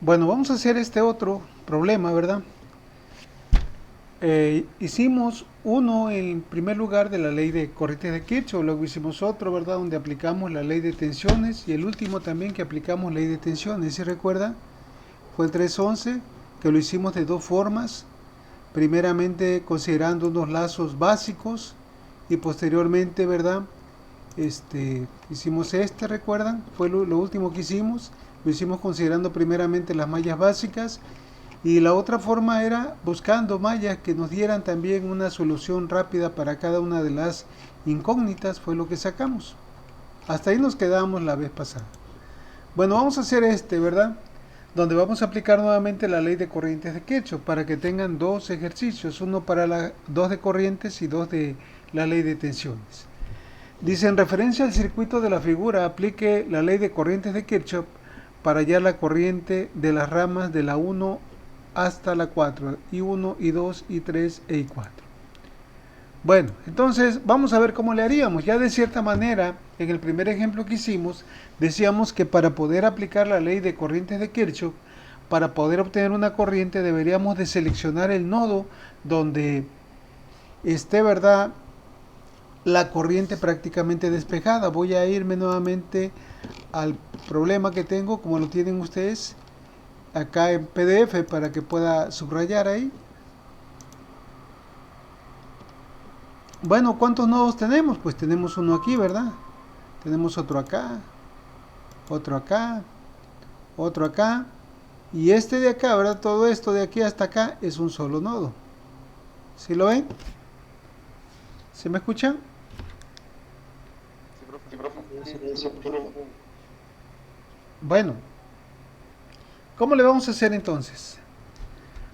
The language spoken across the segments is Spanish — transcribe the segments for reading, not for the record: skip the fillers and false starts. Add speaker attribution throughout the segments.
Speaker 1: Bueno, vamos a hacer este otro problema, ¿verdad? Hicimos uno en primer lugar de la ley de corrientes de Kirchhoff, luego hicimos otro, ¿verdad? Donde aplicamos la ley de tensiones y el último también que aplicamos ley de tensiones. ¿Se recuerda? Fue el 311, que lo hicimos de dos formas. Primeramente considerando unos lazos básicos y posteriormente, ¿verdad? Hicimos ¿recuerdan? Fue lo último que hicimos. Lo hicimos considerando primeramente las mallas básicas y la otra forma era buscando mallas que nos dieran también una solución rápida para cada una de las incógnitas, fue lo que sacamos. Hasta ahí nos quedamos la vez pasada. Bueno, vamos a hacer ¿verdad? Donde vamos a aplicar nuevamente la ley de corrientes de Kirchhoff para que tengan dos ejercicios, uno para dos de corrientes y dos de la ley de tensiones. Dice, en referencia al circuito de la figura, aplique la ley de corrientes de Kirchhoff para hallar la corriente de las ramas de la 1 hasta la 4, I1, I2, I3 e I4. Bueno, entonces vamos a ver cómo le haríamos. Ya de cierta manera, en el primer ejemplo que hicimos, decíamos que para poder aplicar la ley de corrientes de Kirchhoff, para poder obtener una corriente deberíamos de seleccionar el nodo donde esté, ¿verdad?, la corriente prácticamente despejada. Voy a irme nuevamente al problema que tengo, como lo tienen ustedes acá en PDF para que pueda subrayar ahí. Bueno, ¿cuántos nodos tenemos? Pues tenemos uno aquí, ¿verdad? Tenemos otro acá, otro acá, otro acá, y este de acá, ¿verdad? Todo esto de aquí hasta acá es un solo nodo. ¿Sí lo ven? ¿Se me escuchan? Bueno, ¿cómo le vamos a hacer entonces?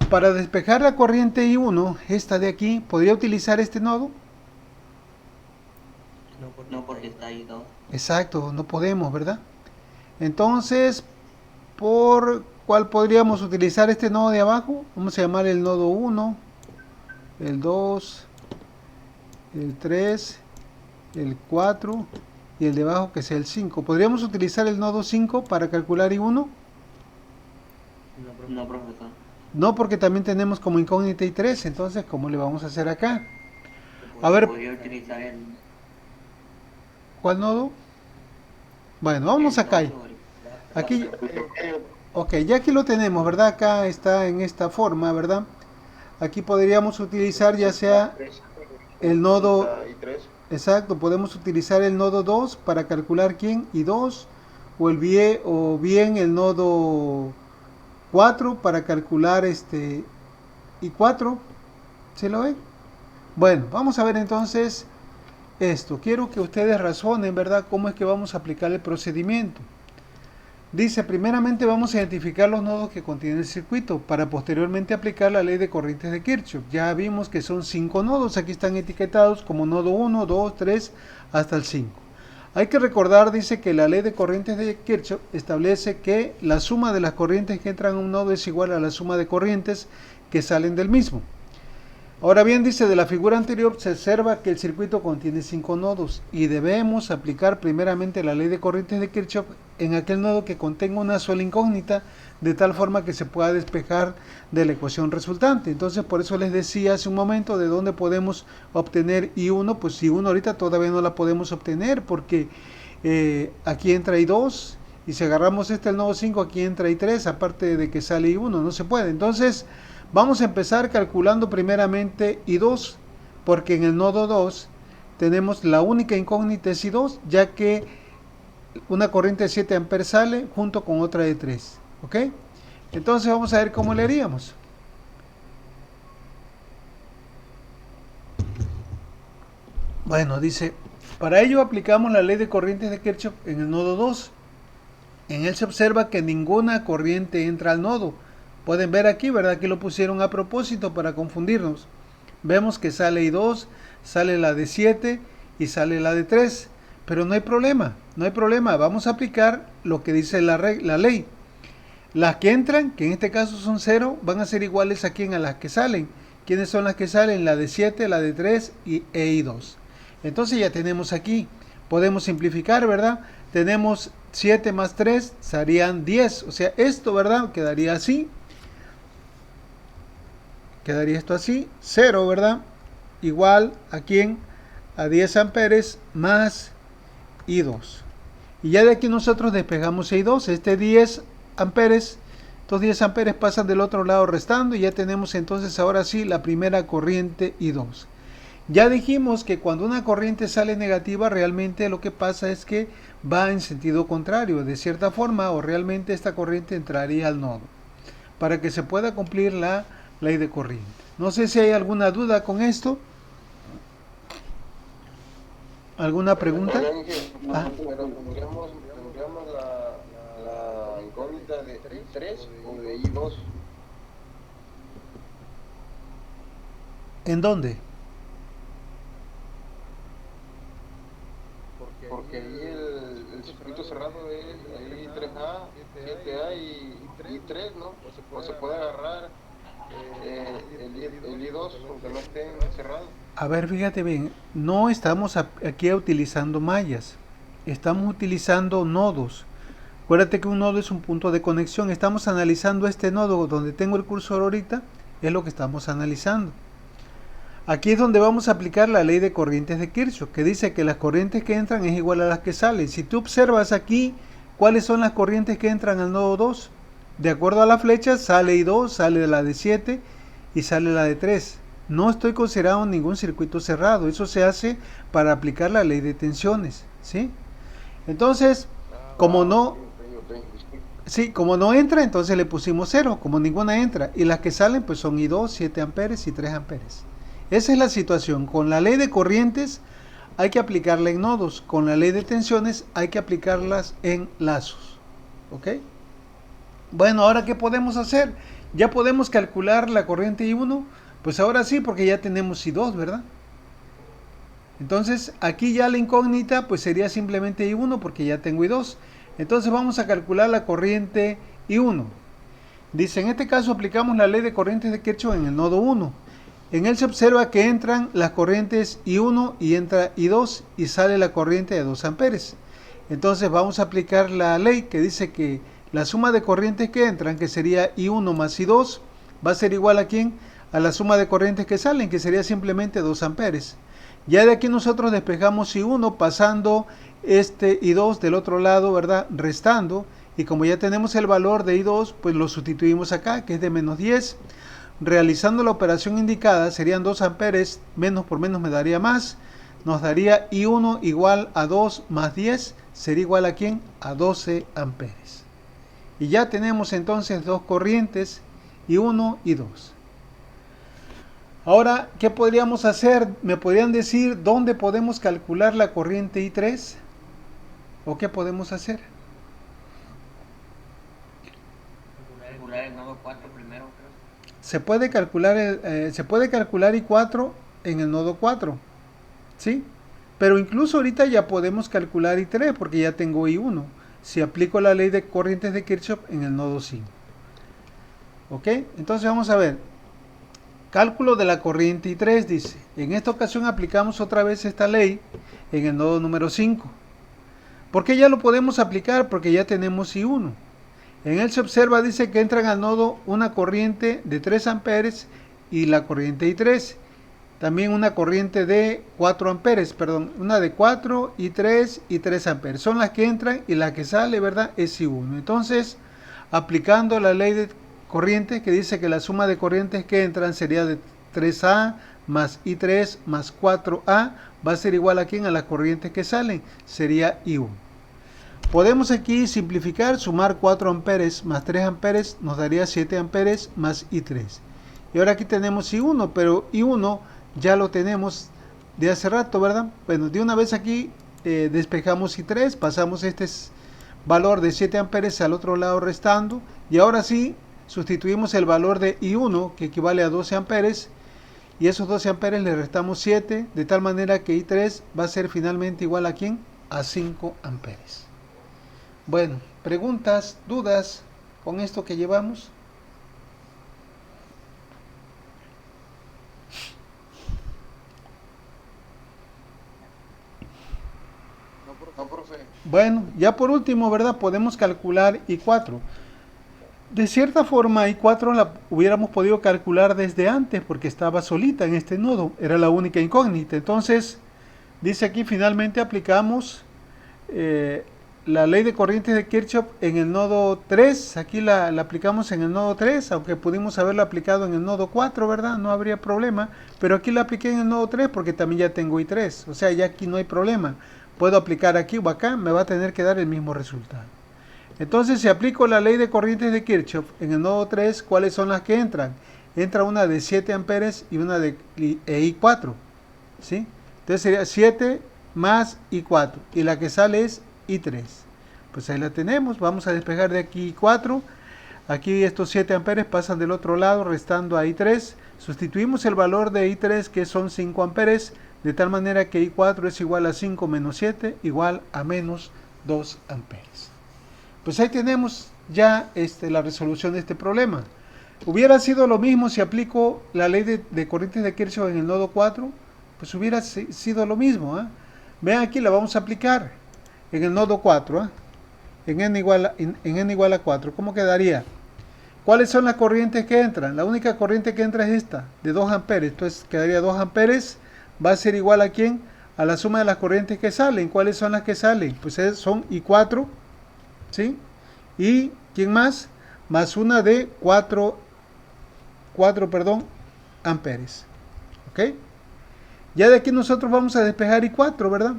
Speaker 1: Para despejar la corriente I1, esta de aquí, ¿podría utilizar este nodo?
Speaker 2: No, porque está ahí dos.
Speaker 1: Exacto, no podemos, ¿verdad? Entonces, ¿por cuál podríamos utilizar este nodo de abajo? Vamos a llamar el nodo 1, el 2, el 3, el 4 y el de abajo que sea el 5. ¿Podríamos utilizar el nodo 5 para calcular I1?
Speaker 2: No, profesor.
Speaker 1: No, porque también tenemos como incógnita I3, entonces, ¿cómo le vamos a hacer acá? A ver,
Speaker 2: Podría utilizar
Speaker 1: ¿cuál nodo? Bueno, vamos
Speaker 2: el
Speaker 1: acá.
Speaker 2: 2 o el 4.
Speaker 1: Aquí, ok, ya aquí lo tenemos, ¿verdad? Acá está en esta forma, ¿verdad? Aquí podríamos utilizar ya sea el nodo, exacto, podemos utilizar el nodo 2 para calcular quién y 2 o bien el nodo 4 para calcular y 4. ¿Se lo ven? Bueno, vamos a ver entonces esto. Quiero que ustedes razonen, ¿verdad?, cómo es que vamos a aplicar el procedimiento. Dice, primeramente vamos a identificar los nodos que contiene el circuito para posteriormente aplicar la ley de corrientes de Kirchhoff. Ya vimos que son 5 nodos, aquí están etiquetados como nodo 1, 2, 3, hasta el 5. Hay que recordar, dice, que la ley de corrientes de Kirchhoff establece que la suma de las corrientes que entran a un nodo es igual a la suma de corrientes que salen del mismo. Ahora bien, dice, de la figura anterior se observa que el circuito contiene 5 nodos y debemos aplicar primeramente la ley de corrientes de Kirchhoff en aquel nodo que contenga una sola incógnita, de tal forma que se pueda despejar de la ecuación resultante. Entonces, por eso les decía hace un momento de dónde podemos obtener I1. Pues I1 ahorita todavía no la podemos obtener porque aquí entra I2 y si agarramos el nodo 5, aquí entra I3, aparte de que sale I1, no se puede. Entonces, vamos a empezar calculando primeramente I2, porque en el nodo 2 tenemos la única incógnita es I2, ya que una corriente de 7 amperes sale junto con otra de 3. ¿Ok? Entonces vamos a ver cómo le haríamos. Bueno, dice, para ello aplicamos la ley de corrientes de Kirchhoff en el nodo 2. En él se observa que ninguna corriente entra al nodo. Pueden ver aquí, ¿verdad? Aquí lo pusieron a propósito para confundirnos. Vemos que sale I2, sale la de 7 y sale la de 3. Pero no hay problema, no hay problema. Vamos a aplicar lo que dice la ley. Las que entran, que en este caso son 0, van a ser iguales a quién, a las que salen. ¿Quiénes son las que salen? La de 7, la de 3 e I2. Entonces ya tenemos aquí. Podemos simplificar, ¿verdad? tenemos 7 más 3, serían 10. O sea, esto, ¿verdad? Quedaría así. Quedaría esto así. 0, ¿verdad? Igual a quién? A 10 amperes más I2. Y ya de aquí nosotros despejamos I2. Este 10 amperes, estos 10 amperes pasan del otro lado restando y ya tenemos entonces ahora sí la primera corriente I2. Ya dijimos que cuando una corriente sale negativa, realmente lo que pasa es que va en sentido contrario, de cierta forma, o realmente esta corriente entraría al nodo, para que se pueda cumplir la ley de corriente. No sé si hay alguna duda con esto. ¿Alguna pregunta? Ah,
Speaker 3: Pero tendríamos la incógnita de I3 o de I2.
Speaker 1: ¿en dónde?
Speaker 3: Porque ahí el circuito cerrado es ahí 3A, 7A y I3, ¿no? O se puede agarrar el I2 aunque no esté cerrado.
Speaker 1: A ver, fíjate bien, no estamos aquí utilizando mallas, estamos utilizando nodos. Acuérdate que un nodo es un punto de conexión. Estamos analizando este nodo donde tengo el cursor ahorita, es lo que estamos analizando. Aquí es donde vamos a aplicar la ley de corrientes de Kirchhoff, que dice que las corrientes que entran es igual a las que salen. Si tú observas aquí, ¿cuáles son las corrientes que entran al nodo 2? De acuerdo a la flecha, sale I2, sale la de 7 y sale la de 3. No estoy considerando ningún circuito cerrado. Eso se hace para aplicar la ley de tensiones, ¿sí? Entonces, como no... Sí, como no entra, entonces le pusimos 0, como ninguna entra. Y las que salen, pues son I2, 7 amperes y 3 amperes. Esa es la situación. Con la ley de corrientes hay que aplicarla en nodos. Con la ley de tensiones hay que aplicarlas en lazos. ¿Ok? Bueno, ahora ¿qué podemos hacer? ¿Ya podemos calcular la corriente I1? Pues ahora sí, porque ya tenemos I2, ¿verdad? Entonces, aquí ya la incógnita pues sería simplemente I1 porque ya tengo I2. Entonces vamos a calcular la corriente I1. Dice, en este caso aplicamos la ley de corrientes de Kirchhoff en el nodo 1. En él se observa que entran las corrientes I1 y entra I2 y sale la corriente de 2 amperes. Entonces vamos a aplicar la ley que dice que la suma de corrientes que entran, que sería I1 más I2, va a ser igual a ¿quién? A la suma de corrientes que salen, que sería simplemente 2 amperes. Ya de aquí nosotros despejamos I1 pasando este I2 del otro lado, ¿verdad? Restando. Y como ya tenemos el valor de I2, pues lo sustituimos acá, que es de menos 10. Realizando la operación indicada serían 2 amperes, menos por menos me daría más. Nos daría I1 igual a 2 más 10, sería igual a ¿quién? A 12 amperes. Y ya tenemos entonces dos corrientes, I1 y 2. Ahora, ¿qué podríamos hacer? ¿Me podrían decir dónde podemos calcular la corriente I3? ¿O qué podemos hacer?
Speaker 2: Calcular el nodo 4 primero, creo.
Speaker 1: Se puede calcular I4 en el nodo 4, ¿sí? Pero incluso ahorita ya podemos calcular I3 porque ya tengo I1. Si aplico la ley de corrientes de Kirchhoff en el nodo 5. ¿Ok? Entonces vamos a ver. Cálculo de la corriente I3 dice. En esta ocasión aplicamos otra vez esta ley en el nodo número 5. ¿Por qué ya lo podemos aplicar? Porque ya tenemos I1. En él se observa, dice que entran al nodo una corriente de 3 amperes y la corriente I3. También una corriente de 4 amperes, perdón, una de 4 y 3 y 3 amperes. Son las que entran y la que sale, ¿verdad? Es I1. Entonces, aplicando la ley de corrientes que dice que la suma de corrientes que entran sería de 3A más I3 más 4A, va a ser igual a ¿quién? A las corrientes que salen, sería I1. Podemos aquí simplificar, sumar 4 amperes más 3 amperes nos daría 7 amperes más I3. Y ahora aquí tenemos I1, pero I1 ya lo tenemos de hace rato, ¿verdad? Bueno, de una vez aquí despejamos I3, pasamos este valor de 7 amperes al otro lado restando. Y ahora sí, sustituimos el valor de I1, que equivale a 12 amperes. Y esos 12 amperes le restamos 7, de tal manera que I3 va a ser finalmente igual a ¿quién? A 5 amperes. Bueno, preguntas, dudas con esto que llevamos.
Speaker 3: No, profe.
Speaker 1: Bueno, ya por último, ¿verdad? Podemos calcular I4. De cierta forma, I4 la hubiéramos podido calcular desde antes porque estaba solita en este nodo. Era la única incógnita. Entonces, dice aquí, finalmente aplicamos la ley de corrientes de Kirchhoff en el nodo 3. Aquí la aplicamos en el nodo 3, aunque pudimos haberla aplicado en el nodo 4, ¿verdad? No habría problema. Pero aquí la apliqué en el nodo 3 porque también ya tengo I3. O sea, ya aquí no hay problema. Puedo aplicar aquí o acá, me va a tener que dar el mismo resultado. Entonces, si aplico la ley de corrientes de Kirchhoff en el nodo 3, ¿cuáles son las que entran? Entra una de 7 amperes y una de I4. ¿Sí? Entonces sería 7 más I4. Y la que sale es I3. Pues ahí la tenemos. Vamos a despejar de aquí I4. Aquí estos 7 amperes pasan del otro lado, restando a I3. Sustituimos el valor de I3, que son 5 amperes, de tal manera que I4 es igual a 5 menos 7, igual a menos 2 amperes. Pues ahí tenemos ya la resolución de este problema. Hubiera sido lo mismo si aplico la ley de corrientes de Kirchhoff en el nodo 4, pues hubiera sido lo mismo. Vean aquí, la vamos a aplicar en el nodo 4, en n igual a 4. ¿Cómo quedaría? ¿Cuáles son las corrientes que entran? La única corriente que entra es esta, de 2 amperes. Entonces quedaría 2 amperes, va a ser igual a ¿quién? A la suma de las corrientes que salen. ¿Cuáles son las que salen? Pues son I4, ¿sí? Y ¿quién más? Más una de 4 amperes. ¿Ok? Ya de aquí nosotros vamos a despejar I4, ¿verdad?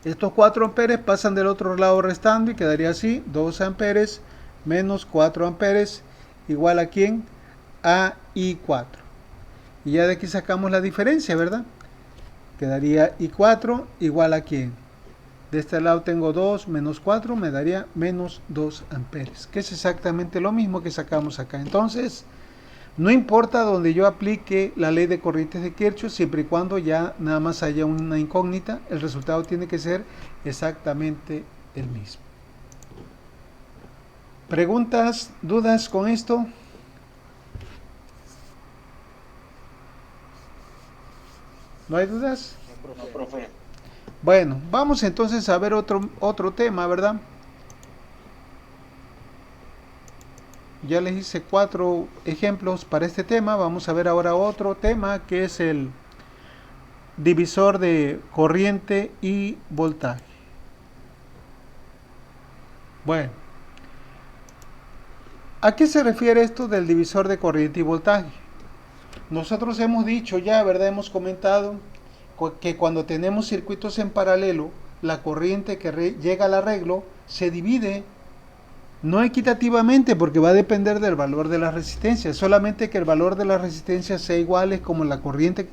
Speaker 1: Estos 4 amperes pasan del otro lado restando y quedaría así, 2 amperes menos 4 amperes igual a ¿quién? A I4. Y ya de aquí sacamos la diferencia, ¿verdad? Quedaría I4 igual a ¿quién? De este lado tengo 2 menos 4, me daría menos 2 amperes, que es exactamente lo mismo que sacamos acá. Entonces, no importa donde yo aplique la ley de corrientes de Kirchhoff, siempre y cuando ya nada más haya una incógnita, el resultado tiene que ser exactamente el mismo. ¿Preguntas, dudas con esto? ¿No hay dudas?
Speaker 3: No, profe.
Speaker 1: Bueno, vamos entonces a ver otro tema, ¿verdad? Ya les hice 4 ejemplos para este tema. Vamos a ver ahora otro tema que es el divisor de corriente y voltaje. Bueno, ¿a qué se refiere esto del divisor de corriente y voltaje? Nosotros hemos dicho ya, ¿verdad? Hemos comentado que cuando tenemos circuitos en paralelo, la corriente que llega al arreglo se divide no equitativamente porque va a depender del valor de las resistencias, solamente que el valor de las resistencias sea igual, es como la corriente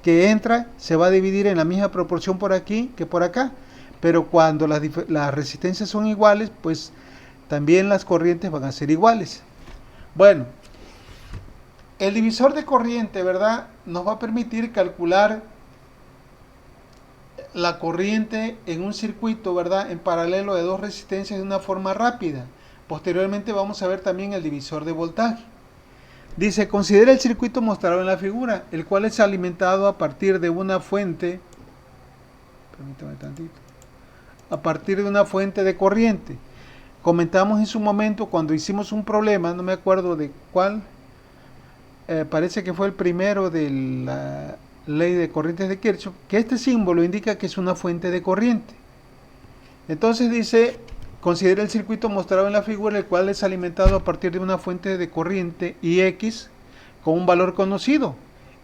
Speaker 1: que entra se va a dividir en la misma proporción por aquí que por acá, pero cuando las resistencias son iguales, pues también las corrientes van a ser iguales. Bueno, el divisor de corriente, ¿verdad?, nos va a permitir calcular la corriente en un circuito, ¿verdad?, en paralelo de dos resistencias de una forma rápida. Posteriormente vamos a ver también el divisor de voltaje. Dice, considera el circuito mostrado en la figura, el cual es alimentado a partir de una fuente, permítame tantito, a partir de una fuente de corriente. Comentamos en su momento cuando hicimos un problema, no me acuerdo de cuál, parece que fue el primero de la ley de corrientes de Kirchhoff, que este símbolo indica que es una fuente de corriente. Entonces dice, considera el circuito mostrado en la figura, el cual es alimentado a partir de una fuente de corriente Ix con un valor conocido.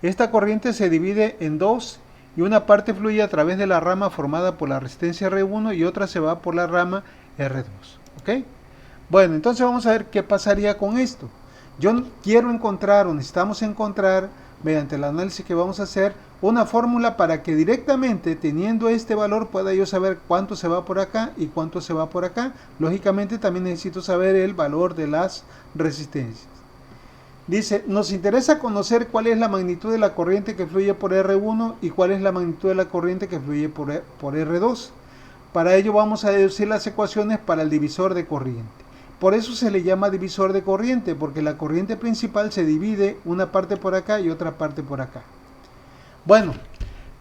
Speaker 1: Esta corriente se divide en dos y una parte fluye a través de la rama formada por la resistencia R1 y otra se va por la rama R2. ¿Ok? Bueno, entonces vamos a ver qué pasaría con esto. Yo quiero encontrar, o necesitamos encontrar, mediante el análisis que vamos a hacer, una fórmula para que directamente, teniendo este valor, pueda yo saber cuánto se va por acá y cuánto se va por acá. Lógicamente también necesito saber el valor de las resistencias. Dice, nos interesa conocer cuál es la magnitud de la corriente que fluye por R1 y cuál es la magnitud de la corriente que fluye por R2. Para ello vamos a deducir las ecuaciones para el divisor de corriente. Por eso se le llama divisor de corriente, porque la corriente principal se divide una parte por acá y otra parte por acá. Bueno,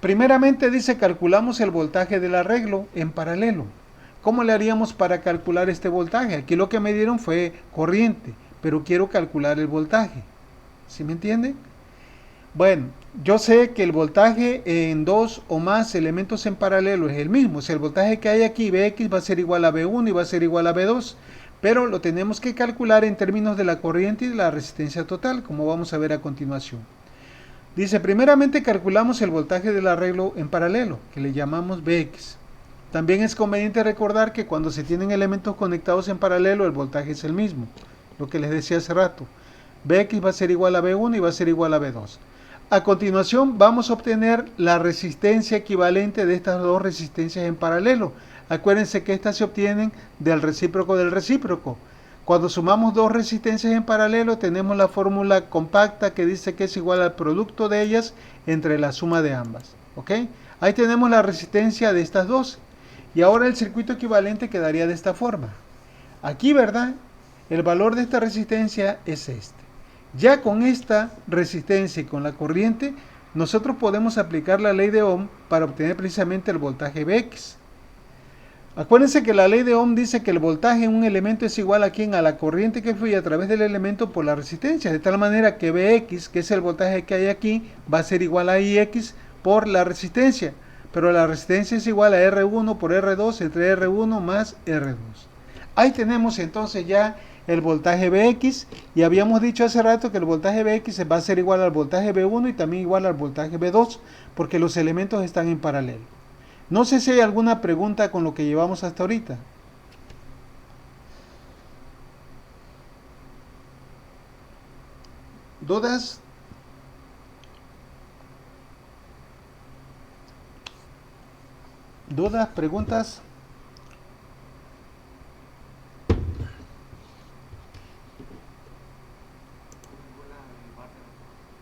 Speaker 1: Primeramente dice calculamos el voltaje del arreglo en paralelo. ¿Cómo le haríamos para calcular este voltaje? Aquí lo que me dieron fue corriente, pero quiero calcular el voltaje. ¿Sí me entienden? Bueno, yo sé que el voltaje en dos o más elementos en paralelo es el mismo. O sea, el voltaje que hay aquí, Vx, va a ser igual a V1 y va a ser igual a V2. Pero lo tenemos que calcular en términos de la corriente y de la resistencia total, como vamos a ver a continuación. Dice, primeramente calculamos el voltaje del arreglo en paralelo, que le llamamos Vx. También es conveniente recordar que cuando se tienen elementos conectados en paralelo, el voltaje es el mismo. Lo que les decía hace rato. Vx va a ser igual a V1 y va a ser igual a V2. A continuación vamos a obtener la resistencia equivalente de estas dos resistencias en paralelo. Acuérdense que estas se obtienen del recíproco del recíproco. Cuando sumamos dos resistencias en paralelo tenemos la fórmula compacta que dice que es igual al producto de ellas entre la suma de ambas. ¿Ok? Ahí tenemos la resistencia de estas dos. Y ahora el circuito equivalente quedaría de esta forma. Aquí, ¿verdad? El valor de esta resistencia es este. Ya con esta resistencia y con la corriente, nosotros podemos aplicar la ley de Ohm para obtener precisamente el voltaje Vx. Acuérdense que la ley de Ohm dice que el voltaje en un elemento es igual a ¿quién? A la corriente que fluye a través del elemento por la resistencia, de tal manera que Vx, que es el voltaje que hay aquí, va a ser igual a Ix por la resistencia, pero la resistencia es igual a R1 por R2 entre R1 más R2. Ahí tenemos entonces ya el voltaje Vx y habíamos dicho hace rato que el voltaje Vx va a ser igual al voltaje V1 y también igual al voltaje V2 porque los elementos están en paralelo. No sé si hay alguna pregunta con lo que llevamos hasta ahorita. ¿Dudas? ¿Dudas? ¿Preguntas?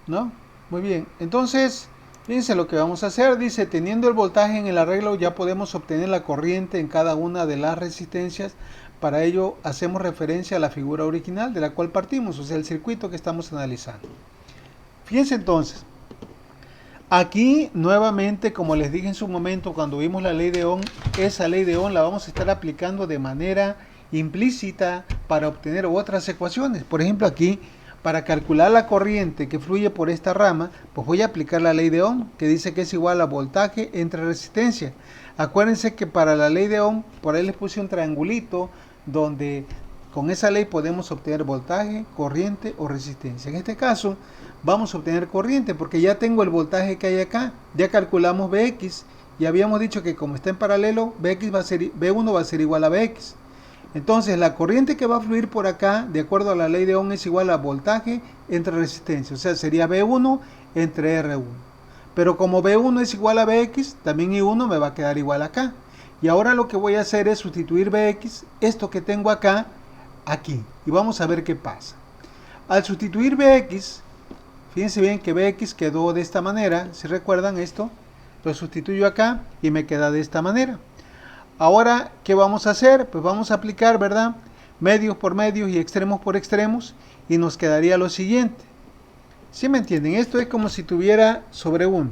Speaker 1: ¿No? Muy bien. Entonces, fíjense lo que vamos a hacer. Dice, teniendo el voltaje en el arreglo ya podemos obtener la corriente en cada una de las resistencias. Para ello hacemos referencia a la figura original de la cual partimos, o sea, el circuito que estamos analizando. Fíjense entonces. Aquí nuevamente, como les dije en su momento cuando vimos la ley de Ohm, esa ley de Ohm la vamos a estar aplicando de manera implícita para obtener otras ecuaciones. Por ejemplo, aquí, para calcular la corriente que fluye por esta rama, pues voy a aplicar la ley de Ohm, que dice que es igual a voltaje entre resistencia. Acuérdense que para la ley de Ohm, por ahí les puse un triangulito, donde con esa ley podemos obtener voltaje, corriente o resistencia. En este caso, vamos a obtener corriente, porque ya tengo el voltaje que hay acá. Ya calculamos Vx, y habíamos dicho que como está en paralelo, V1 va a ser igual a Vx. Entonces la corriente que va a fluir por acá, de acuerdo a la ley de Ohm, es igual a voltaje entre resistencia. O sea, sería V1 entre R1. Pero como V1 es igual a Vx, también I1 me va a quedar igual acá. Y ahora lo que voy a hacer es sustituir Vx, esto que tengo acá, aquí. Y vamos a ver qué pasa. Al sustituir Vx, fíjense bien que Vx quedó de esta manera. Si recuerdan esto, lo sustituyo acá y me queda de esta manera. Ahora, ¿qué vamos a hacer? Pues vamos a aplicar, ¿verdad? Medios por medios y extremos por extremos. Y nos quedaría lo siguiente. ¿Sí me entienden? Esto es como si tuviera sobre 1.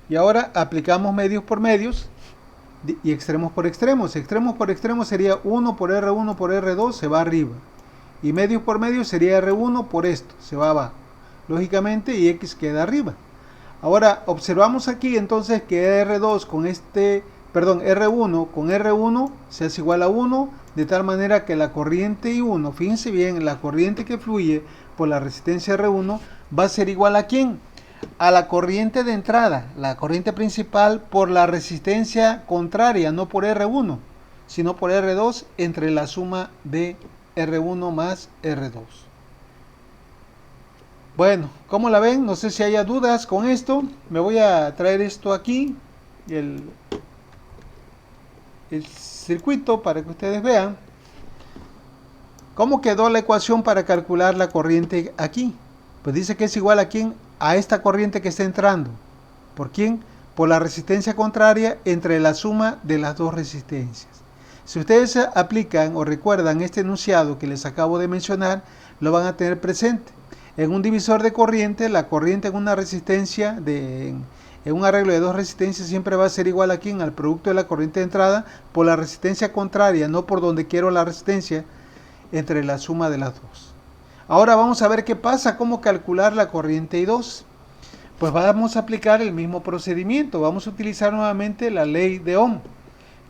Speaker 1: Y ahora aplicamos medios por medios y extremos por extremos. Extremos por extremos sería 1 por R1 por R2, se va arriba. Y medios por medios sería R1 por esto, se va abajo. Lógicamente, y X queda arriba. Ahora, observamos aquí entonces que R2 con R1 con R1 se hace igual a 1, de tal manera que la corriente I1, fíjense bien, la corriente que fluye por la resistencia R1 va a ser igual a ¿quién? A la corriente de entrada, la corriente principal por la resistencia contraria, no por R1, sino por R2 entre la suma de R1 más R2. Bueno, ¿cómo la ven? No sé si haya dudas con esto. Me voy a traer esto aquí, el circuito, para que ustedes vean cómo quedó la ecuación para calcular la corriente aquí. Pues dice que es igual a ¿quién? A esta corriente que está entrando. ¿Por quién? Por la resistencia contraria entre la suma de las dos resistencias. Si ustedes aplican o recuerdan este enunciado que les acabo de mencionar, lo van a tener presente. En un divisor de corriente, la corriente en una resistencia en un arreglo de dos resistencias siempre va a ser igual aquí al producto de la corriente de entrada por la resistencia contraria, no por donde quiero la resistencia, entre la suma de las dos. Ahora vamos a ver qué pasa, cómo calcular la corriente I2. Pues vamos a aplicar el mismo procedimiento, vamos a utilizar nuevamente la ley de Ohm,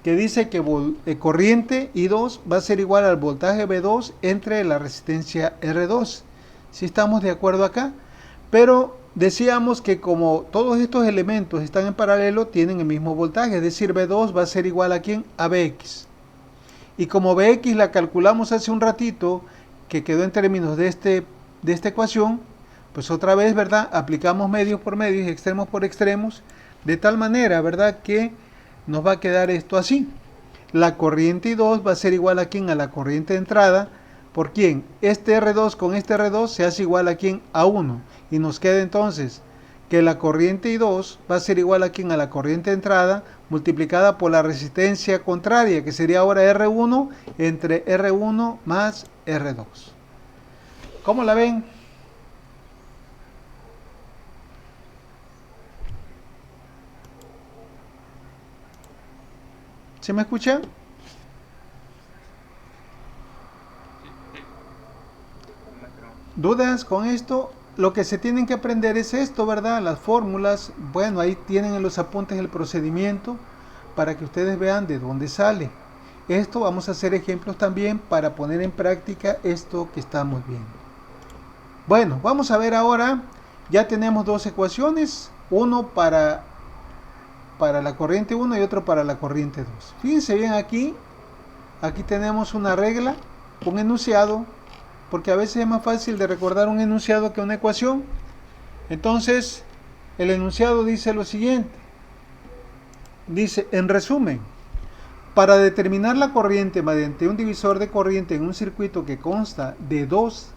Speaker 1: que dice que corriente I2 va a ser igual al voltaje V2 entre la resistencia R2. ¿Sí estamos de acuerdo acá? Pero decíamos que como todos estos elementos están en paralelo, tienen el mismo voltaje, es decir, V2 va a ser igual a ¿quién? A Vx. Y como Vx la calculamos hace un ratito, que quedó en términos de esta ecuación, pues otra vez, ¿verdad? Aplicamos medios por medios y extremos por extremos, de tal manera, ¿verdad? Que nos va a quedar esto así. La corriente I2 va a ser igual a ¿quién? A la corriente de entrada. ¿Por quién? Este R2 con este R2 se hace igual a ¿quién? A 1. Y nos queda entonces que la corriente I2 va a ser igual a ¿quién? A la corriente de entrada multiplicada por la resistencia contraria, que sería ahora R1 entre R1 más R2. ¿Cómo la ven? ¿Se me escucha? ¿Dudas con esto? Lo que se tienen que aprender es esto, ¿verdad? Las fórmulas. Bueno, ahí tienen en los apuntes el procedimiento para que ustedes vean de dónde sale. Esto vamos a hacer ejemplos también para poner en práctica esto que estamos viendo. Bueno, vamos a ver ahora. Ya tenemos dos ecuaciones. Uno para la corriente 1 y otro para la corriente 2. Fíjense bien aquí. Aquí tenemos una regla, un enunciado, porque a veces es más fácil de recordar un enunciado que una ecuación. Entonces, el enunciado dice lo siguiente. Dice, en resumen, para determinar la corriente mediante un divisor de corriente en un circuito que consta de dos,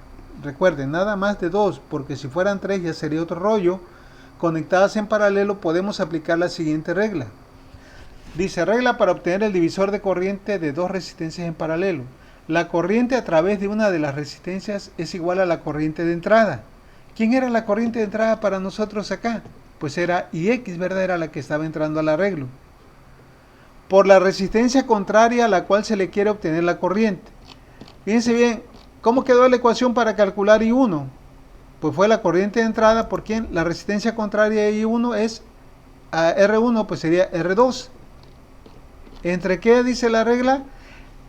Speaker 1: recuerden, nada más de dos, porque si fueran tres ya sería otro rollo, conectadas en paralelo, podemos aplicar la siguiente regla. Dice, regla para obtener el divisor de corriente de dos resistencias en paralelo. La corriente a través de una de las resistencias es igual a la corriente de entrada. ¿Quién era la corriente de entrada para nosotros acá? Pues era IX, ¿verdad? Era la que estaba entrando al arreglo. Por la resistencia contraria a la cual se le quiere obtener la corriente. Fíjense bien, ¿cómo quedó la ecuación para calcular I1? Pues fue la corriente de entrada, ¿por quién? La resistencia contraria de I1 es a R1, pues sería R2. ¿Entre qué dice la regla?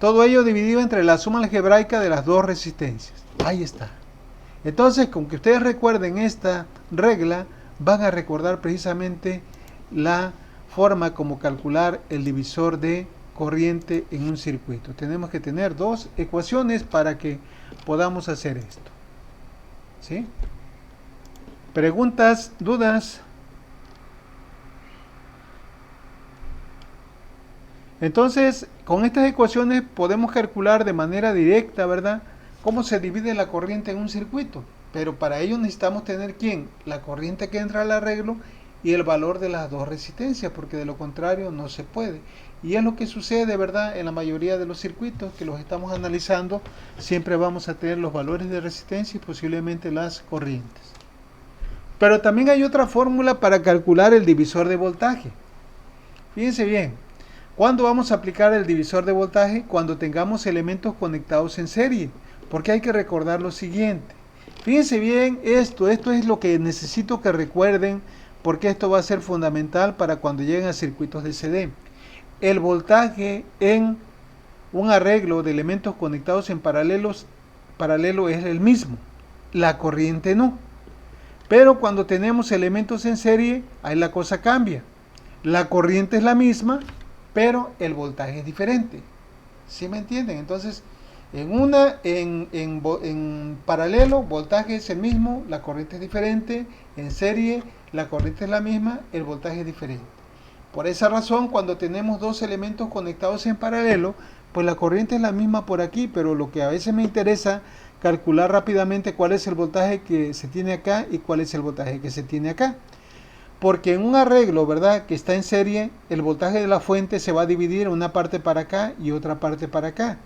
Speaker 1: Todo ello dividido entre la suma algebraica de las dos resistencias. Ahí está. Entonces, con que ustedes recuerden esta regla, van a recordar precisamente la forma como calcular el divisor de corriente en un circuito. Tenemos que tener dos ecuaciones para que podamos hacer esto. ¿Sí? ¿Preguntas? ¿Dudas? Entonces, con estas ecuaciones podemos calcular de manera directa, ¿verdad?, cómo se divide la corriente en un circuito. Pero para ello necesitamos tener ¿quién? La corriente que entra al arreglo y el valor de las dos resistencias, porque de lo contrario no se puede. Y es lo que sucede, ¿verdad?, en la mayoría de los circuitos que los estamos analizando. Siempre vamos a tener los valores de resistencia y posiblemente las corrientes. Pero también hay otra fórmula para calcular el divisor de voltaje. Fíjense bien. ¿Cuándo vamos a aplicar el divisor de voltaje? Cuando tengamos elementos conectados en serie, porque hay que recordar lo siguiente. Fíjense bien esto es lo que necesito que recuerden, porque esto va a ser fundamental para cuando lleguen a circuitos de CD. El voltaje en un arreglo de elementos conectados en paralelo es el mismo, la corriente no. Pero cuando tenemos elementos en serie, ahí la cosa cambia. La corriente es la misma, pero el voltaje es diferente. ¿Sí me entienden? Entonces, en paralelo, voltaje es el mismo, la corriente es diferente. En serie, la corriente es la misma, el voltaje es diferente. Por esa razón, cuando tenemos dos elementos conectados en paralelo, pues la corriente es la misma por aquí, pero lo que a veces me interesa calcular rápidamente cuál es el voltaje que se tiene acá y cuál es el voltaje que se tiene acá. Porque en un arreglo, ¿verdad?, que está en serie, el voltaje de la fuente se va a dividir una parte para acá y otra parte para acá.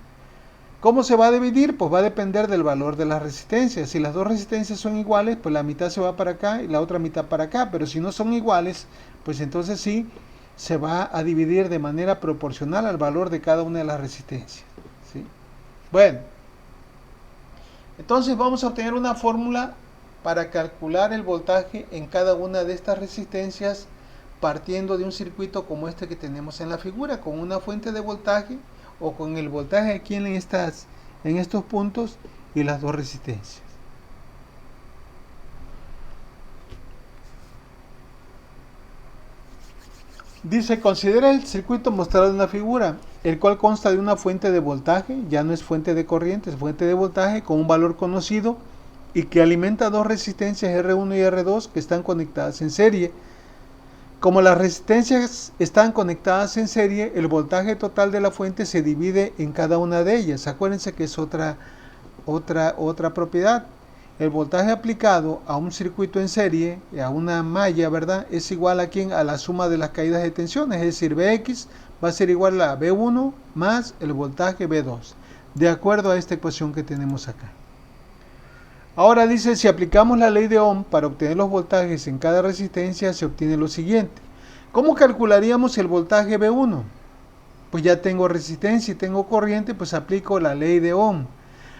Speaker 1: ¿Cómo se va a dividir? Pues va a depender del valor de las resistencias. Si las dos resistencias son iguales, pues la mitad se va para acá y la otra mitad para acá. Pero si no son iguales, pues entonces sí se va a dividir de manera proporcional al valor de cada una de las resistencias, ¿sí? Bueno, entonces vamos a obtener una fórmula para calcular el voltaje en cada una de estas resistencias partiendo de un circuito como este que tenemos en la figura, con una fuente de voltaje o con el voltaje aquí en estos puntos y las dos resistencias. Dice, considera el circuito mostrado en la figura, el cual consta de una fuente de voltaje, ya no es fuente de corriente, es fuente de voltaje con un valor conocido y que alimenta dos resistencias R1 y R2 que están conectadas en serie. Como las resistencias están conectadas en serie, el voltaje total de la fuente se divide en cada una de ellas. Acuérdense que es otra propiedad. El voltaje aplicado a un circuito en serie, a una malla, ¿verdad? Es igual a la suma de las caídas de tensiones, es decir, Vx va a ser igual a V1 más el voltaje V2, de acuerdo a esta ecuación que tenemos acá. Ahora dice, si aplicamos la ley de Ohm para obtener los voltajes en cada resistencia, se obtiene lo siguiente. ¿Cómo calcularíamos el voltaje V1? Pues ya tengo resistencia y tengo corriente, pues aplico la ley de Ohm.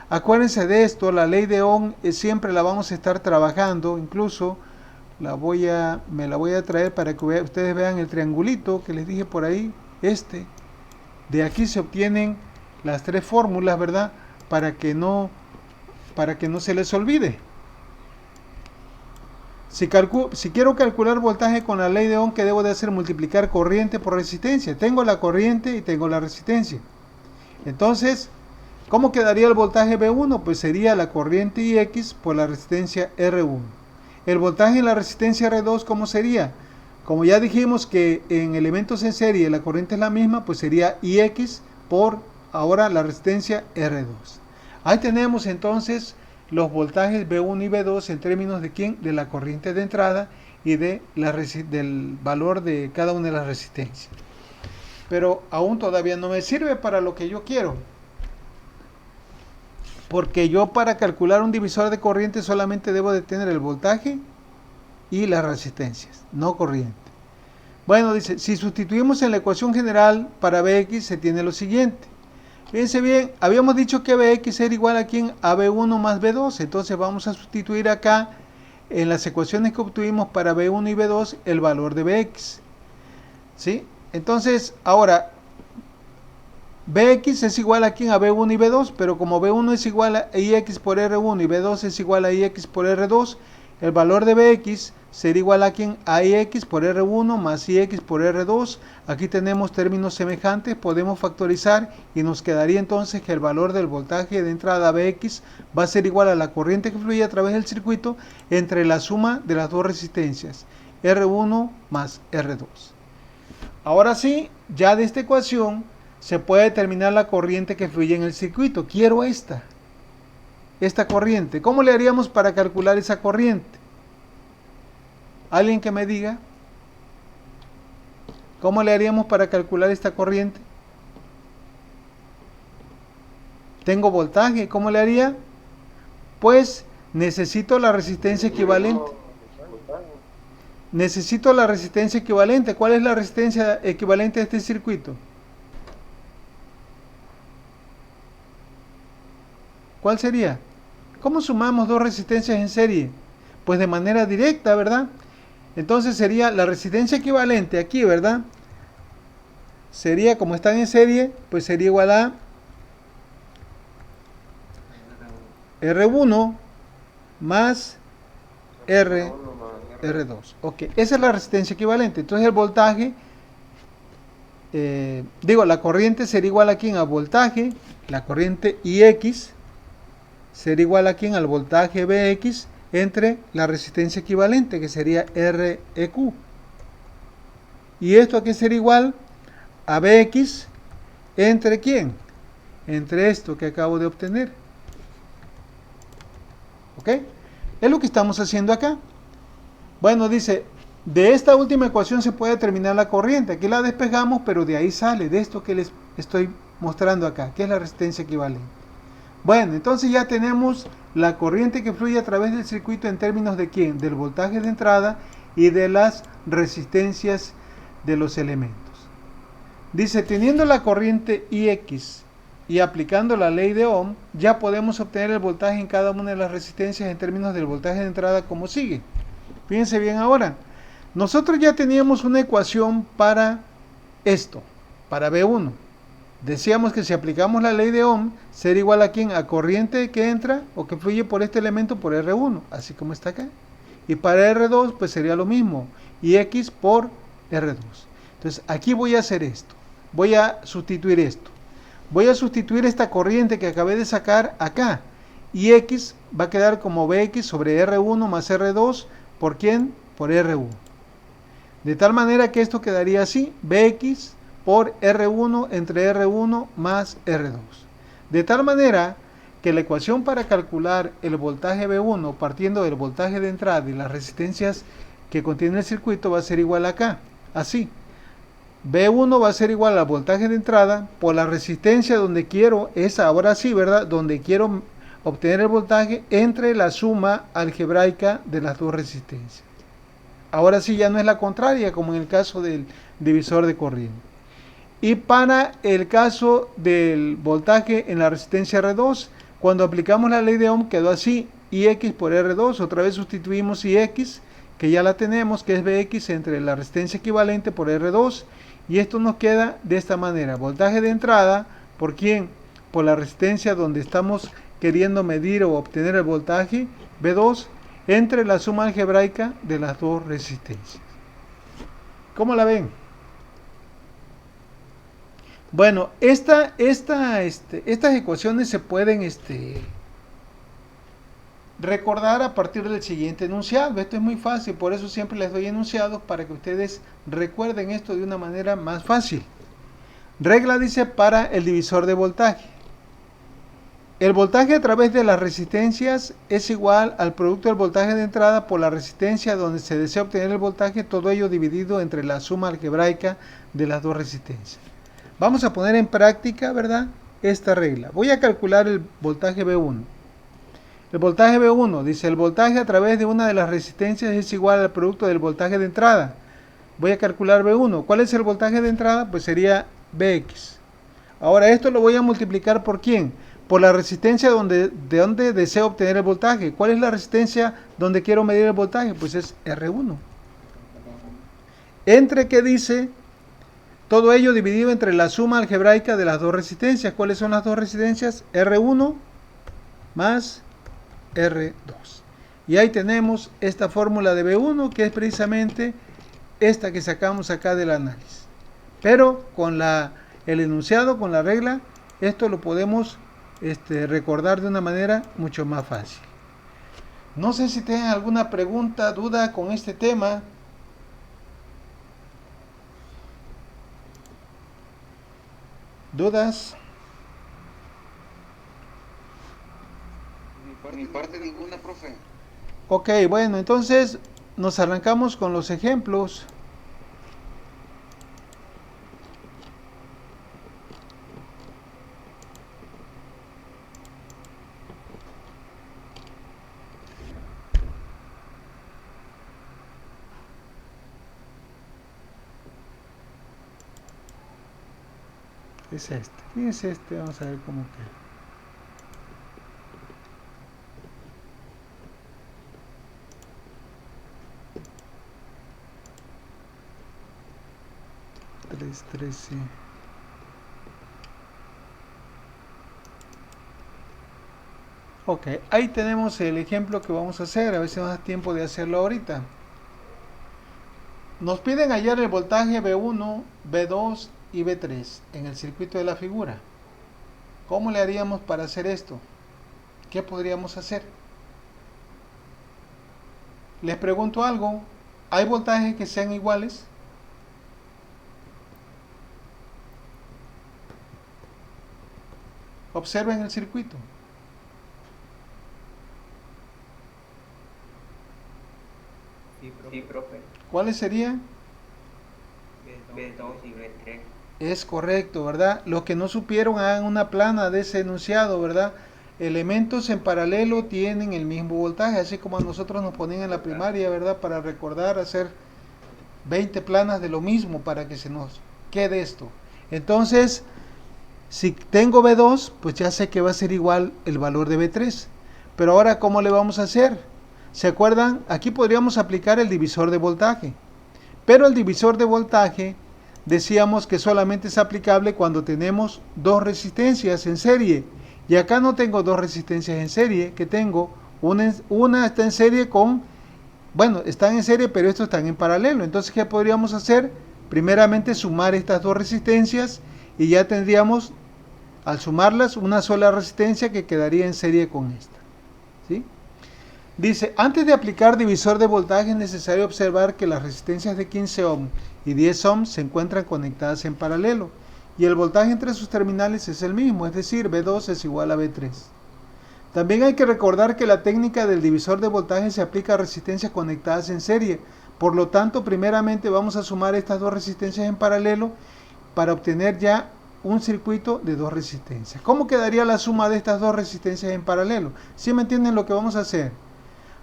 Speaker 1: Acuérdense de esto, la ley de Ohm siempre la vamos a estar trabajando, incluso me la voy a traer para que ustedes vean el triangulito que les dije por ahí, de aquí se obtienen las tres fórmulas, ¿verdad? Para que no se les olvide. Si quiero calcular voltaje con la ley de Ohm, ¿qué debo de hacer? Multiplicar corriente por resistencia. Tengo la corriente y tengo la resistencia. Entonces, ¿cómo quedaría el voltaje V1? Pues sería la corriente IX por la resistencia R1. El voltaje en la resistencia R2, ¿cómo sería? Como ya dijimos que en elementos en serie la corriente es la misma, pues sería IX por ahora la resistencia R2. Ahí tenemos entonces los voltajes V1 y V2 en términos de ¿quién? De la corriente de entrada y del valor de cada una de las resistencias. Pero aún todavía no me sirve para lo que yo quiero. Porque yo para calcular un divisor de corriente solamente debo de tener el voltaje y las resistencias, no corriente. Bueno, dice, si sustituimos en la ecuación general para Vx se tiene lo siguiente. Fíjense bien, habíamos dicho que Vx era igual a ¿quién? A V1 más V2. Entonces vamos a sustituir acá en las ecuaciones que obtuvimos para V1 y V2 el valor de Vx. ¿Sí? Entonces, ahora, Vx es igual a ¿quién? A V1 y V2, pero como V1 es igual a Ix por R1 y V2 es igual a Ix por R2, el valor de Vx sería igual a ¿quién? A Ix por R1 más Ix por R2. Aquí tenemos términos semejantes, podemos factorizar y nos quedaría entonces que el valor del voltaje de entrada Vx va a ser igual a la corriente que fluye a través del circuito entre la suma de las dos resistencias, R1 más R2. Ahora sí, ya de esta ecuación se puede determinar la corriente que fluye en el circuito. Quiero esta corriente. ¿Cómo le haríamos para calcular esa corriente? ¿Alguien que me diga? ¿Cómo le haríamos para calcular esta corriente? Tengo voltaje, ¿cómo le haría? Pues necesito la resistencia equivalente. Necesito la resistencia equivalente. ¿Cuál es la resistencia equivalente a este circuito? ¿Cuál sería? ¿Cómo sumamos dos resistencias en serie? Pues de manera directa, ¿verdad? Entonces sería la resistencia equivalente aquí, ¿verdad? Sería, como están en serie, pues sería igual a R1 más R2. Ok, esa es la resistencia equivalente. Entonces el voltaje, la corriente sería igual a ¿quién? A voltaje, la corriente IX sería igual a ¿quién? Al voltaje Vx entre la resistencia equivalente, que sería REQ. ¿Y esto aquí sería igual? A Vx entre ¿quién? Entre esto que acabo de obtener. ¿Ok? Es lo que estamos haciendo acá. Bueno, dice, de esta última ecuación se puede determinar la corriente. Aquí la despejamos, pero de ahí sale, de esto que les estoy mostrando acá, que es la resistencia equivalente. Bueno, entonces ya tenemos la corriente que fluye a través del circuito en términos de ¿quién? Del voltaje de entrada y de las resistencias de los elementos. Dice, teniendo la corriente Ix y aplicando la ley de Ohm, ya podemos obtener el voltaje en cada una de las resistencias en términos del voltaje de entrada como sigue. Fíjense bien ahora, nosotros ya teníamos una ecuación para esto, para V1. Decíamos que si aplicamos la ley de Ohm, será igual a ¿quién? A corriente que entra o que fluye por este elemento por R1, así como está acá. Y para R2, pues sería lo mismo, y X por R2. Entonces, aquí voy a hacer esto. Voy a sustituir esto. Voy a sustituir esta corriente que acabé de sacar acá. Y X va a quedar como Bx sobre R1 más R2. ¿Por quién? Por R1. De tal manera que esto quedaría así. Bx por R1 entre R1 más R2. De tal manera que la ecuación para calcular el voltaje V1 partiendo del voltaje de entrada y las resistencias que contiene el circuito va a ser igual acá. Así. V1 va a ser igual al voltaje de entrada por la resistencia donde quiero, es ahora sí, ¿verdad? Donde quiero obtener el voltaje entre la suma algebraica de las dos resistencias. Ahora sí ya no es la contraria como en el caso del divisor de corriente. Y para el caso del voltaje en la resistencia R2, cuando aplicamos la ley de Ohm quedó así, Ix por R2, otra vez sustituimos Ix, que ya la tenemos, que es Bx entre la resistencia equivalente por R2, y esto nos queda de esta manera, voltaje de entrada, ¿por quién? Por la resistencia donde estamos queriendo medir o obtener el voltaje, V2, entre la suma algebraica de las dos resistencias. ¿Cómo la ven? Bueno, estas ecuaciones se pueden recordar a partir del siguiente enunciado. Esto es muy fácil, por eso siempre les doy enunciados para que ustedes recuerden esto de una manera más fácil. Regla dice para el divisor de voltaje. El voltaje a través de las resistencias es igual al producto del voltaje de entrada por la resistencia donde se desea obtener el voltaje, todo ello dividido entre la suma algebraica de las dos resistencias. Vamos a poner en práctica, ¿verdad? Esta regla. Voy a calcular el voltaje V1. El voltaje V1, dice, el voltaje a través de una de las resistencias es igual al producto del voltaje de entrada. Voy a calcular V1. ¿Cuál es el voltaje de entrada? Pues sería Bx. Ahora esto lo voy a multiplicar ¿por quién? Por la resistencia de donde deseo obtener el voltaje. ¿Cuál es la resistencia donde quiero medir el voltaje? Pues es R1. Entre, ¿qué dice? Todo ello dividido entre la suma algebraica de las dos resistencias. ¿Cuáles son las dos resistencias? R1 más R2. Y ahí tenemos esta fórmula de V1 que es precisamente esta que sacamos acá del análisis. Pero con el enunciado, con la regla, esto lo podemos recordar de una manera mucho más fácil. No sé si tienen alguna pregunta, duda con este tema. ¿Dudas?
Speaker 3: Por mi parte ninguna, profe.
Speaker 1: Ok, bueno, entonces nos arrancamos con los ejemplos. Es fíjense vamos a ver cómo queda. $3.13. Ok, ahí tenemos el ejemplo que vamos a hacer, a ver si nos da tiempo de hacerlo ahorita. Nos piden hallar el voltaje V1, V2 y V3 en el circuito de la figura. ¿Cómo le haríamos para hacer esto? ¿Qué podríamos hacer? Les pregunto algo, ¿hay voltajes que sean iguales? Observen el circuito.
Speaker 2: Sí, profe.
Speaker 1: ¿Cuáles serían?
Speaker 2: B2 y B3.
Speaker 1: Es correcto, ¿verdad? Los que no supieron hagan una plana de ese enunciado, ¿verdad? elementos en paralelo tienen el mismo voltaje, así como a nosotros nos ponían en la primaria, ¿verdad? Para recordar, hacer 20 planas de lo mismo para que se nos quede esto. Entonces, si tengo B2, pues ya sé que va a ser igual el valor de B3. Pero ahora, ¿cómo le vamos a hacer? ¿Se acuerdan? Aquí podríamos aplicar el divisor de voltaje. Pero el divisor de voltaje decíamos que solamente es aplicable cuando tenemos dos resistencias en serie. Y acá no tengo dos resistencias en serie, que tengo una está en serie con, bueno, están en serie, pero estos están en paralelo. Entonces, ¿qué podríamos hacer? Primeramente sumar estas dos resistencias y ya tendríamos, al sumarlas, una sola resistencia que quedaría en serie con esta. ¿Sí? Dice, antes de aplicar divisor de voltaje es necesario observar que las resistencias de 15 ohm y 10 ohm se encuentran conectadas en paralelo y el voltaje entre sus terminales es el mismo, es decir, B2 es igual a B3. También hay que recordar que la técnica del divisor de voltaje se aplica a resistencias conectadas en serie. Por lo tanto, primeramente vamos a sumar estas dos resistencias en paralelo para obtener ya un circuito de dos resistencias. ¿Cómo quedaría la suma de estas dos resistencias en paralelo? ¿Sí me entienden lo que vamos a hacer?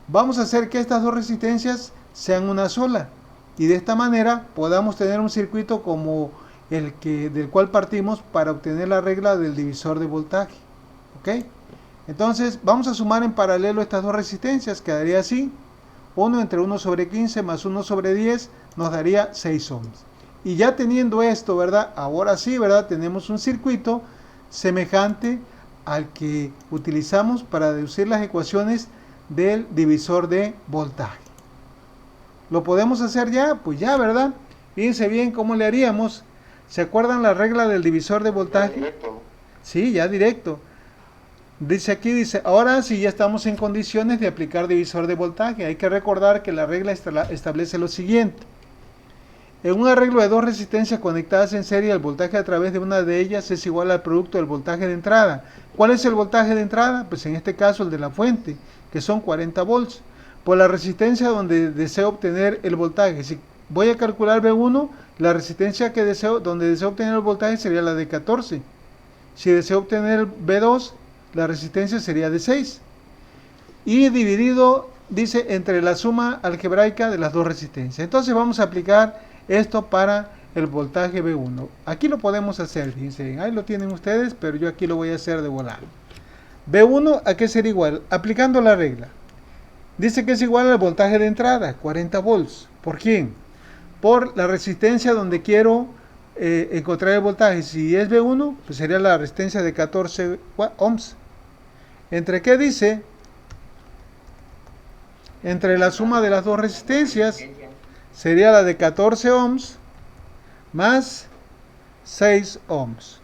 Speaker 1: Vamos a hacer que estas dos resistencias sean una sola y de esta manera podamos tener un circuito como el del cual partimos para obtener la regla del divisor de voltaje. ¿Ok? Entonces vamos a sumar en paralelo estas dos resistencias, quedaría así: 1 entre 1 sobre 15 más 1 sobre 10 nos daría 6 ohms. Y ya teniendo esto, ¿verdad? Ahora sí, ¿verdad? Tenemos un circuito semejante al que utilizamos para deducir las ecuaciones del divisor de voltaje. ¿Lo podemos hacer ya? Pues ya, ¿verdad? Fíjense bien cómo le haríamos. ¿Se acuerdan la regla del divisor de voltaje?
Speaker 3: Directo.
Speaker 1: Sí, ya directo. Dice aquí, dice, ahora sí ya estamos en condiciones de aplicar divisor de voltaje. Hay que recordar que la regla establece lo siguiente. En un arreglo de dos resistencias conectadas en serie, el voltaje a través de una de ellas es igual al producto del voltaje de entrada. ¿Cuál es el voltaje de entrada? Pues en este caso el de la fuente, que son 40 volts. Por la resistencia donde deseo obtener el voltaje. Si voy a calcular V1, la resistencia donde deseo obtener el voltaje sería la de 14. Si deseo obtener V2, la resistencia sería de 6. Y dividido, dice, entre la suma algebraica de las dos resistencias. Entonces vamos a aplicar esto para el voltaje V1. Aquí lo podemos hacer, fíjense, ahí lo tienen ustedes, pero yo aquí lo voy a hacer de volada. V1, ¿a qué sería igual? Aplicando la regla. Dice que es igual al voltaje de entrada, 40 volts. ¿Por quién? Por la resistencia donde quiero encontrar el voltaje. Si es V1, pues sería la resistencia de 14 ohms. ¿Entre qué dice? Entre la suma de las dos resistencias sería la de 14 ohms más 6 ohms.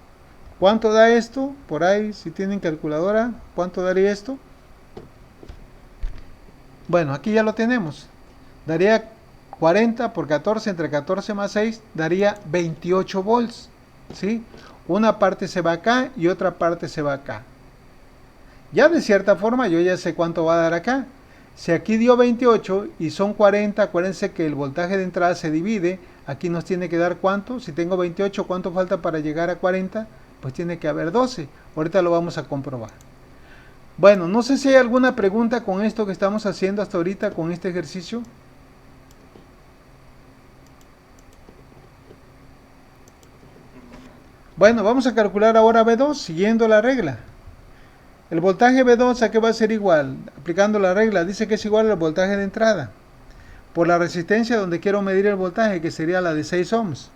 Speaker 1: ¿Cuánto da esto? Por ahí, si tienen calculadora, ¿cuánto daría esto? Bueno, aquí ya lo tenemos. Daría 40 por 14 entre 14 más 6, daría 28 volts. ¿Sí? Una parte se va acá y otra parte se va acá. Ya de cierta forma yo ya sé cuánto va a dar acá. Si aquí dio 28 y son 40, acuérdense que el voltaje de entrada se divide. Aquí nos tiene que dar cuánto. Si tengo 28, ¿cuánto falta para llegar a 40? Pues tiene que haber 12. Ahorita lo vamos a comprobar. Bueno, no sé si hay alguna pregunta con esto que estamos haciendo hasta ahorita, con este ejercicio. Bueno, vamos a calcular ahora V2 siguiendo la regla. El voltaje V2, ¿a qué va a ser igual? Aplicando la regla, dice que es igual al voltaje de entrada por la resistencia donde quiero medir el voltaje, que sería la de 6 ohms.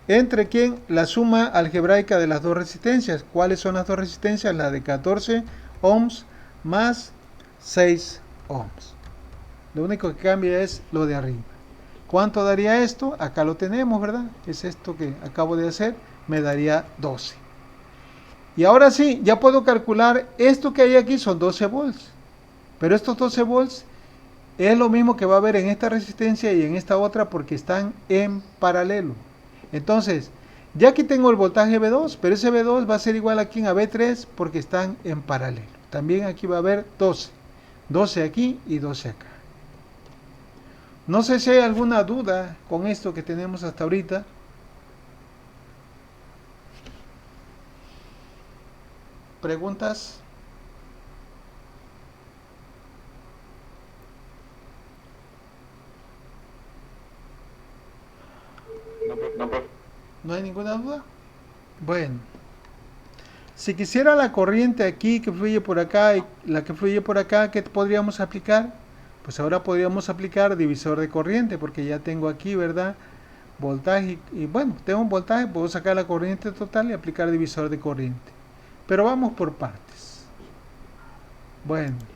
Speaker 1: ¿Entre quién? La suma algebraica de las dos resistencias. ¿Cuáles son las dos resistencias? La de 14 ohms más 6 ohms. Lo único que cambia es lo de arriba. ¿Cuánto daría esto? Acá lo tenemos, ¿verdad? Es esto que acabo de hacer. Me daría 12. Y ahora sí, ya puedo calcular, esto que hay aquí son 12 volts. Pero estos 12 volts es lo mismo que va a haber en esta resistencia y en esta otra porque están en paralelo. Entonces, ya aquí tengo el voltaje V2, pero ese V2 va a ser igual aquí a V3 porque están en paralelo. También aquí va a haber 12. 12 aquí y 12 acá. No sé si hay alguna duda con esto que tenemos hasta ahorita. ¿Preguntas? ¿No hay ninguna duda? Bueno, si quisiera la corriente aquí que fluye por acá y la que fluye por acá, ¿qué podríamos aplicar? Pues ahora podríamos aplicar divisor de corriente, porque ya tengo aquí, ¿verdad? Voltaje y bueno, tengo un voltaje, puedo sacar la corriente total y aplicar divisor de corriente. Pero vamos por partes. Bueno.